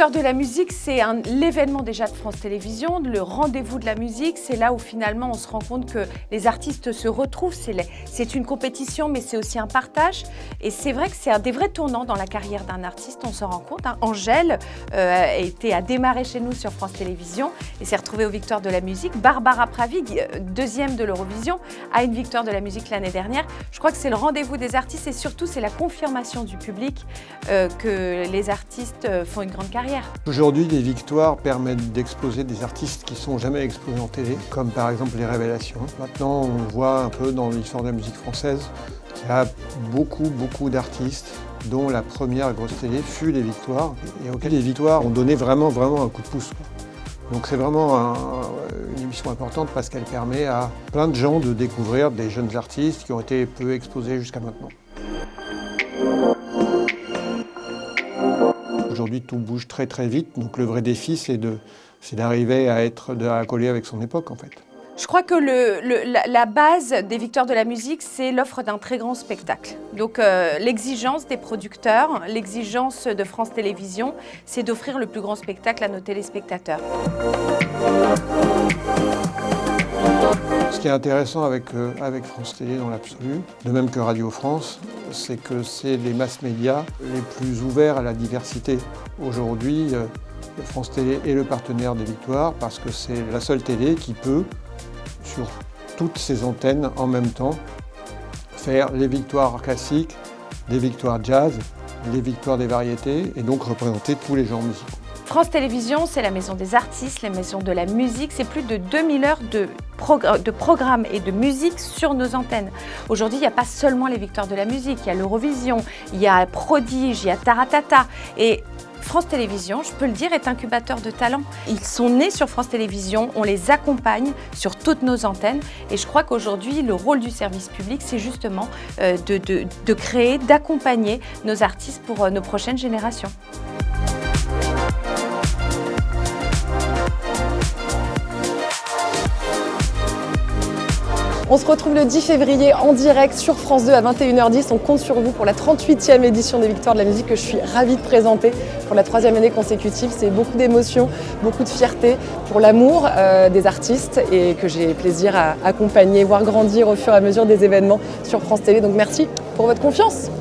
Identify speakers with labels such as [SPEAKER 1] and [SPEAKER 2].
[SPEAKER 1] Victoires de la musique, c'est l'événement déjà de France Télévisions, le rendez-vous de la musique. C'est là où finalement on se rend compte que les artistes se retrouvent. C'est une compétition, mais c'est aussi un partage. Et c'est vrai que c'est un des vrais tournants dans la carrière d'un artiste, on s'en rend compte. Angèle a démarré chez nous sur France Télévisions et s'est retrouvée aux Victoires de la musique. Barbara Pravi, deuxième de l'Eurovision, a une Victoire de la musique l'année dernière. Je crois que c'est le rendez-vous des artistes et surtout c'est la confirmation du public que les artistes font une grande carrière.
[SPEAKER 2] Aujourd'hui, les victoires permettent d'exposer des artistes qui ne sont jamais exposés en télé, comme par exemple les Révélations. Maintenant, on voit un peu dans l'histoire de la musique française qu'il y a beaucoup d'artistes dont la première grosse télé fut les victoires et auxquelles les victoires ont donné vraiment un coup de pouce. Donc c'est vraiment une émission importante parce qu'elle permet à plein de gens de découvrir des jeunes artistes qui ont été peu exposés jusqu'à maintenant. Aujourd'hui, tout bouge très vite, donc le vrai défi, c'est d'arriver à coller avec son époque, en fait.
[SPEAKER 1] Je crois que la base des Victoires de la musique, c'est l'offre d'un très grand spectacle. Donc l'exigence des producteurs, l'exigence de France Télévisions, c'est d'offrir le plus grand spectacle à nos téléspectateurs.
[SPEAKER 2] Ce qui est intéressant avec France Télé dans l'absolu, de même que Radio France, c'est que c'est les mass médias les plus ouverts à la diversité. Aujourd'hui, France Télé est le partenaire des Victoires parce que c'est la seule télé qui peut, sur toutes ses antennes en même temps, faire les victoires classiques, les victoires jazz, les victoires des variétés et donc représenter tous les genres musicaux.
[SPEAKER 1] France Télévisions, c'est la maison des artistes, la maison de la musique. C'est plus de 2000 heures de programmes et de musique sur nos antennes. Aujourd'hui, il n'y a pas seulement les Victoires de la musique, il y a l'Eurovision, il y a Prodige, il y a Taratata. Et France Télévisions, je peux le dire, est incubateur de talents. Ils sont nés sur France Télévisions, on les accompagne sur toutes nos antennes. Et je crois qu'aujourd'hui, le rôle du service public, c'est justement de créer, d'accompagner nos artistes pour nos prochaines générations.
[SPEAKER 3] On se retrouve le 10 février en direct sur France 2 à 21h10. On compte sur vous pour la 38e édition des Victoires de la musique que je suis ravie de présenter pour la 3e année consécutive. C'est beaucoup d'émotions, beaucoup de fierté pour l'amour des artistes et que j'ai plaisir à accompagner, voir grandir au fur et à mesure des événements sur France Télé. Donc merci pour votre confiance.